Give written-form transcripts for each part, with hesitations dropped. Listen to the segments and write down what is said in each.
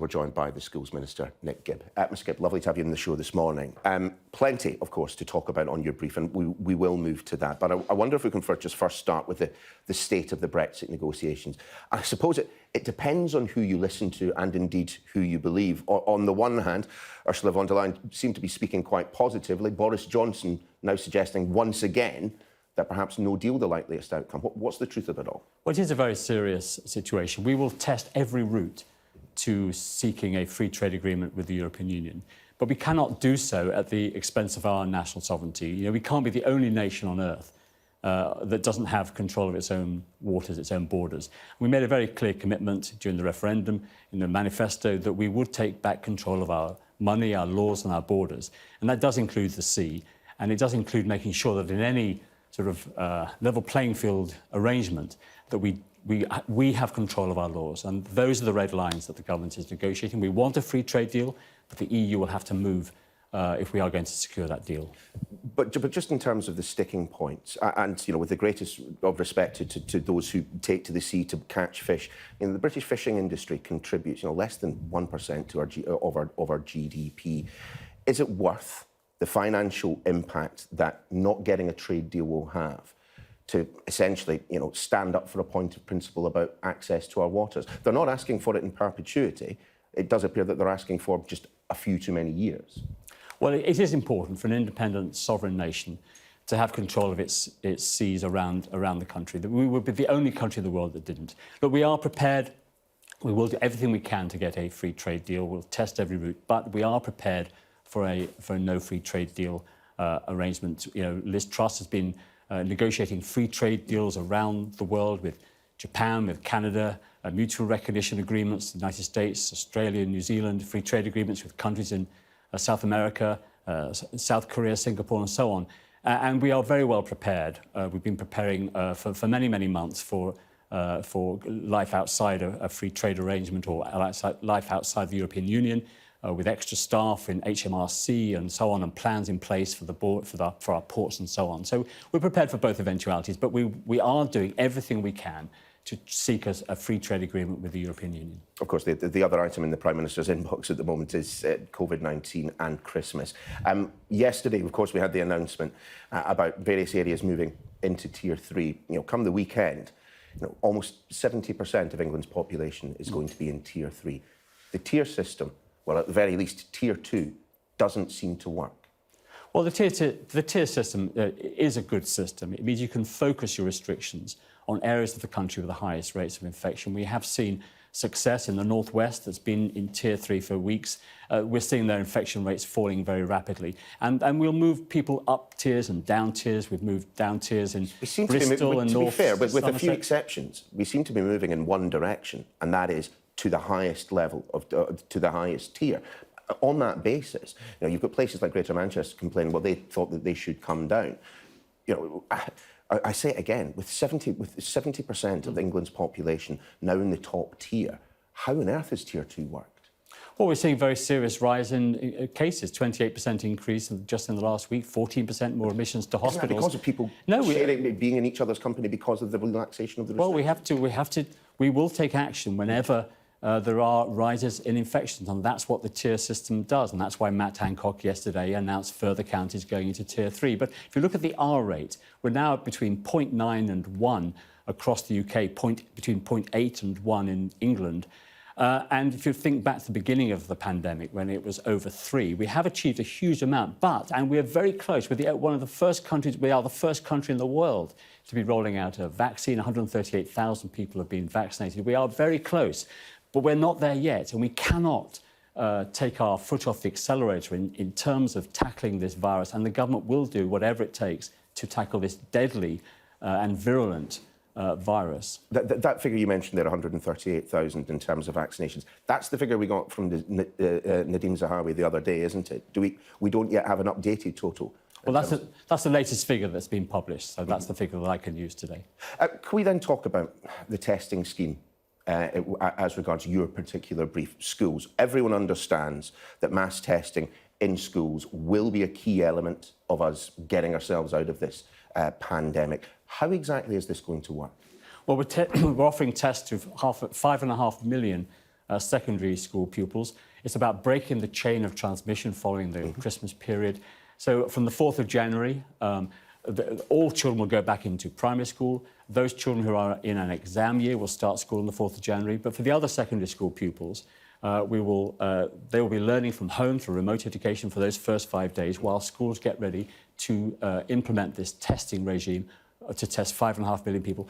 we're joined by the Schools Minister, Nick Gibb. Mr Gibb, lovely to have you on the show this morning. Plenty, of course, to talk about on your brief, and we will move to that. But I wonder if we can first start with the state of the Brexit negotiations. I suppose it depends on who you listen to and indeed who you believe. On the one hand, Ursula von der Leyen seemed to be speaking quite positively. Boris Johnson now suggesting once again that perhaps no deal the likeliest outcome. What's the truth of it all? Well, it is a very serious situation. We will test every route to seeking a free trade agreement with the European Union. But we cannot do so at the expense of our national sovereignty. You know, we can't be the only nation on earth that doesn't have control of its own waters, its own borders. We made a very clear commitment during the referendum in the manifesto that we would take back control of our money, our laws and our borders. And that does include the sea. And it does include making sure that in any sort of level playing field arrangement that we have control of our laws. And those are the red lines that the government is negotiating. We want a free trade deal, but the EU will have to move if we are going to secure that deal. But just in terms of the sticking points, and you know, with the greatest of respect to those who take to the sea to catch fish, you know, the British fishing industry contributes, you know, less than 1% to our GDP. Is it worth the financial impact that not getting a trade deal will have to essentially, you know, stand up for a point of principle about access to our waters? They're not asking for it in perpetuity. It does appear that they're asking for just a few too many years. Well, it is important for an independent sovereign nation to have control of its seas around the country. That we would be the only country in the world that didn't. But we are prepared. We will do everything we can to get a free trade deal. We'll test every route, but we are prepared for a no free trade deal arrangement. You know, Liz Truss has been negotiating free trade deals around the world with Japan, with Canada, mutual recognition agreements, the United States, Australia, New Zealand, free trade agreements with countries in South America, South Korea, Singapore, and so on. And we are very well prepared. We've been preparing for many, many months for life outside a free trade arrangement or life outside the European Union. With extra staff in HMRC and so on, and plans in place for our ports and so on. So we're prepared for both eventualities, but we are doing everything we can to seek a free trade agreement with the European Union. Of course, the other item in the Prime Minister's inbox at the moment is COVID-19 and Christmas. Yesterday, of course, we had the announcement about various areas moving into Tier 3. You know, come the weekend, you know, almost 70% of England's population is going to be in Tier 3. The tier system, well, at the very least, Tier 2 doesn't seem to work. Well, the tier system is a good system. It means you can focus your restrictions on areas of the country with the highest rates of infection. We have seen success in the northwest that's been in Tier 3 for weeks. We're seeing their infection rates falling very rapidly. And we'll move people up tiers and down tiers. We've moved down tiers in Bristol and North. To be fair, with a few exceptions, we seem to be moving in one direction, and that is to the highest level, to the highest tier. On that basis, you know, you've got places like Greater Manchester complaining, well, they thought that they should come down. You know, I say it again, with 70% of England's population now in the top tier, how on earth has Tier 2 worked? Well, we're seeing a very serious rise in cases, 28% increase just in the last week, 14% more admissions to hospitals. Isn't that because of people being in each other's company because of the relaxation of the restrictions? Well, we will take action whenever there are rises in infections, and that's what the tier system does, and that's why Matt Hancock yesterday announced further counties going into Tier 3. But if you look at the R rate, we're now between 0.9 and 1 across the UK, between 0.8 and 1 in England. And if you think back to the beginning of the pandemic, when it was over 3, we have achieved a huge amount, and we're very close. We're one of the first countries, we are the first country in the world to be rolling out a vaccine. 138,000 people have been vaccinated. We are very close. But we're not there yet, and we cannot take our foot off the accelerator in terms of tackling this virus, and the government will do whatever it takes to tackle this deadly and virulent virus. That figure you mentioned there, 138,000 in terms of vaccinations, that's the figure we got from Nadhim Zahawi the other day, isn't it? We don't yet have an updated total? Well, that's the latest figure that's been published, so that's the figure that I can use today. Can we then talk about the testing scheme? As regards your particular brief, schools. Everyone understands that mass testing in schools will be a key element of us getting ourselves out of this pandemic. How exactly is this going to work? Well, we're offering tests to 5.5 million secondary school pupils. It's about breaking the chain of transmission following the Christmas period. So from the 4th of January, all children will go back into primary school. Those children who are in an exam year will start school on the 4th of January. But for the other secondary school pupils, they will be learning from home through remote education for those first 5 days while schools get ready to implement this testing regime to test 5.5 million people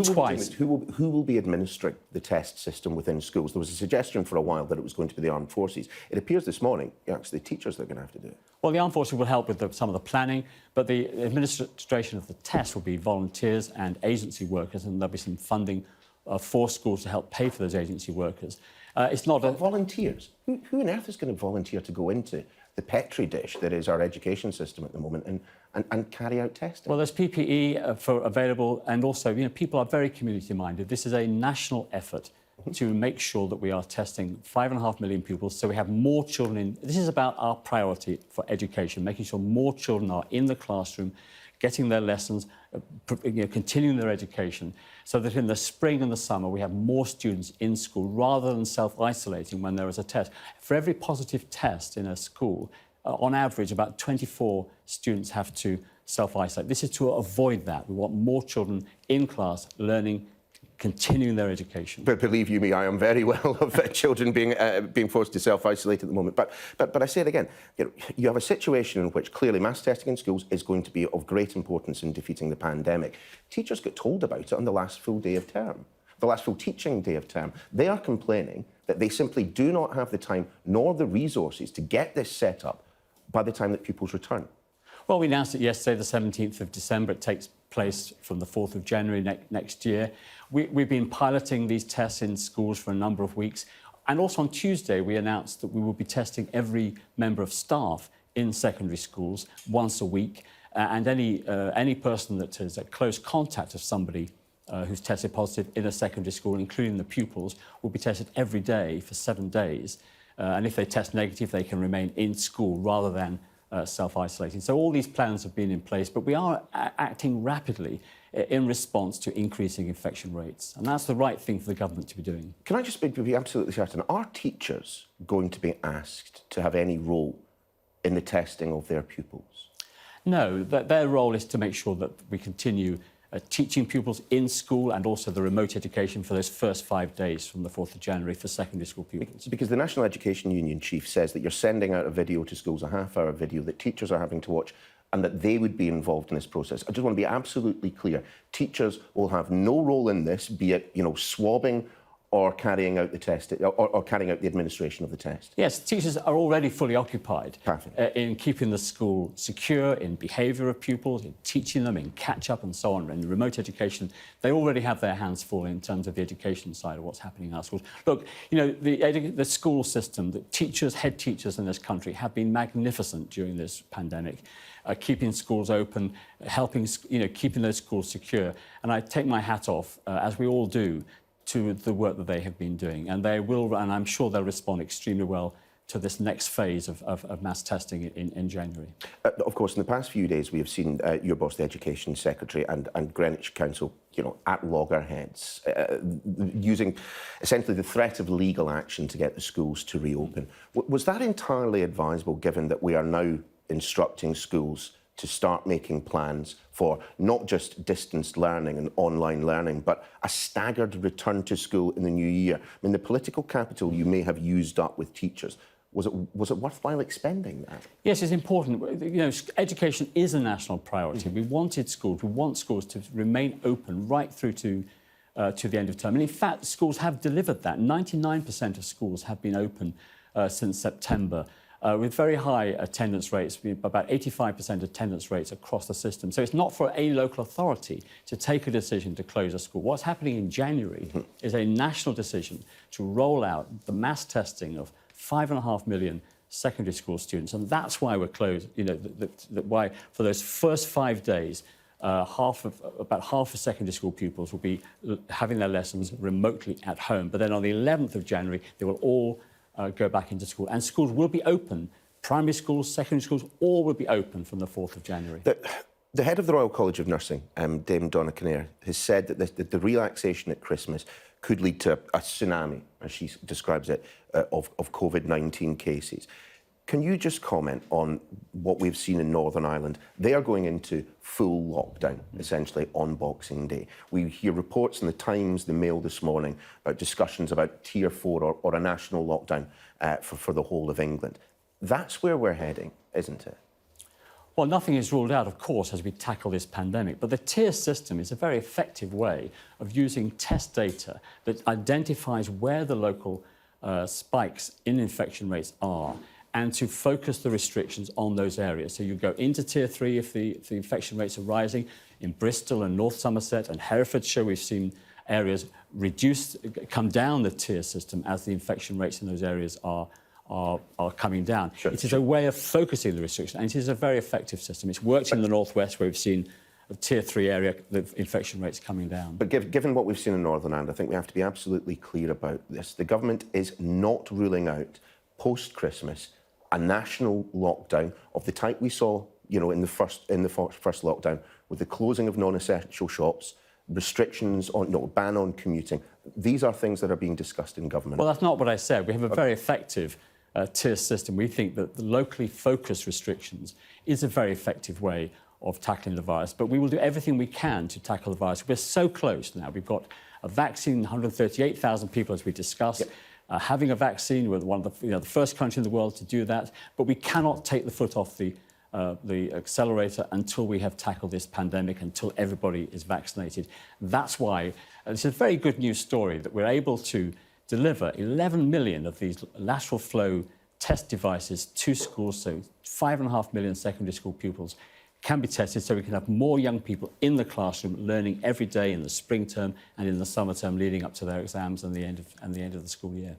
twice. Who will be administering the test system within schools? There was a suggestion for a while that it was going to be the armed forces. It appears this morning, actually, the teachers are going to have to do it. Well, the armed forces will help with some of the planning, but the administration of the test will be volunteers and agency workers, and there'll be some funding for schools to help pay for those agency workers. It's not volunteers. Who on earth is going to volunteer to go into the Petri dish that is our education system at the moment and carry out testing? Well, there's PPE available, and also, people are very community-minded. This is a national effort to make sure that we are testing 5.5 million pupils, so we have more children in. This is about our priority for education, making sure more children are in the classroom, getting their lessons, continuing their education, so that in the spring and the summer we have more students in school rather than self-isolating when there is a test. For every positive test in a school, on average, about 24 students have to self-isolate. This is to avoid that. We want more children in class learning, continuing their education. But believe you me, I am very well of children being forced to self-isolate at the moment. But I say it again, you have a situation in which clearly mass testing in schools is going to be of great importance in defeating the pandemic. Teachers got told about it on the last full day of term, the last full teaching day of term. They are complaining that they simply do not have the time nor the resources to get this set up by the time that pupils return. Well, we announced it yesterday, the 17th of December. It takes place from the 4th of January next year. We've been piloting these tests in schools for a number of weeks. And also on Tuesday, we announced that we will be testing every member of staff in secondary schools once a week. And any person that is at close contact of somebody who's tested positive in a secondary school, including the pupils, will be tested every day for 7 days. And if they test negative, they can remain in school rather than self-isolating. So all these plans have been in place, but we are acting rapidly in response to increasing infection rates. And that's the right thing for the government to be doing. Can I just be absolutely certain, are teachers going to be asked to have any role in the testing of their pupils? No, their role is to make sure that we continue teaching pupils in school and also the remote education for those first 5 days from the 4th of January for secondary school pupils. Because the National Education Union chief says that you're sending out a video to schools, a half-hour video that teachers are having to watch, and that they would be involved in this process. I just want to be absolutely clear. Teachers will have no role in this, be it, swabbing or carrying out the test, or carrying out the administration of the test. Yes, teachers are already fully occupied in keeping the school secure, in behaviour of pupils, in teaching them, in catch-up and so on, in remote education. They already have their hands full in terms of the education side of what's happening in our schools. Look, the school system, the teachers, head teachers in this country have been magnificent during this pandemic, keeping schools open, helping, keeping those schools secure. And I take my hat off, as we all do, to the work that they have been doing. And they will, and I'm sure they'll respond extremely well to this next phase of mass testing in January. Of course, in the past few days, we have seen your boss, the Education Secretary, and Greenwich Council, at loggerheads, using essentially the threat of legal action to get the schools to reopen. Was that entirely advisable, given that we are now instructing schools to start making plans for not just distance learning and online learning, but a staggered return to school in the new year? I mean, the political capital you may have used up with teachers, was it worthwhile expending that? Yes, it's important. Education is a national priority. We want schools to remain open right through to the end of term. And in fact, schools have delivered that. 99% of schools have been open since September. With very high attendance rates, about 85% attendance rates across the system. So it's not for a local authority to take a decision to close a school. What's happening in January is a national decision to roll out the mass testing of 5.5 million secondary school students. And that's why we're closed, why for those first 5 days, about half of secondary school pupils will be having their lessons remotely at home. But then on the 11th of January, they will all go back into school. And schools will be open. Primary schools, secondary schools, all will be open from the 4th of January. The head of the Royal College of Nursing, Dame Donna Kinnair, has said that the relaxation at Christmas could lead to a tsunami, as she describes it, of COVID-19 cases. Can you just comment on what we've seen in Northern Ireland? They are going into full lockdown, essentially, on Boxing Day. We hear reports in the Times, the Mail this morning, about discussions about Tier 4 or a national lockdown for the whole of England. That's where we're heading, isn't it? Well, nothing is ruled out, of course, as we tackle this pandemic, but the tier system is a very effective way of using test data that identifies where the local spikes in infection rates are, and to focus the restrictions on those areas. So you go into Tier 3 if the infection rates are rising. In Bristol and North Somerset and Herefordshire, we've seen areas come down the tier system as the infection rates in those areas are coming down. Sure. It is a way of focusing the restriction, and it is a very effective system. It's worked in the Northwest, where we've seen a Tier 3 area, the infection rates coming down. But given what we've seen in Northern Ireland, I think we have to be absolutely clear about this. The government is not ruling out, post-Christmas, a national lockdown of the type we saw, in the first lockdown, with the closing of non-essential shops, restrictions on, ban on commuting. These are things that are being discussed in government. Well, that's not what I said. We have a very effective tier system. We think that the locally focused restrictions is a very effective way of tackling the virus, but we will do everything we can to tackle the virus. We're so close now. We've got a vaccine, 138,000 people, as we discussed. Yep. Having a vaccine, we're one of the first country in the world to do that, but we cannot take the foot off the accelerator until we have tackled this pandemic, until everybody is vaccinated. That's why it's a very good news story that we're able to deliver 11 million of these lateral flow test devices to schools, so 5.5 million secondary school pupils can be tested, so we can have more young people in the classroom learning every day in the spring term and in the summer term leading up to their exams and the end of the school year.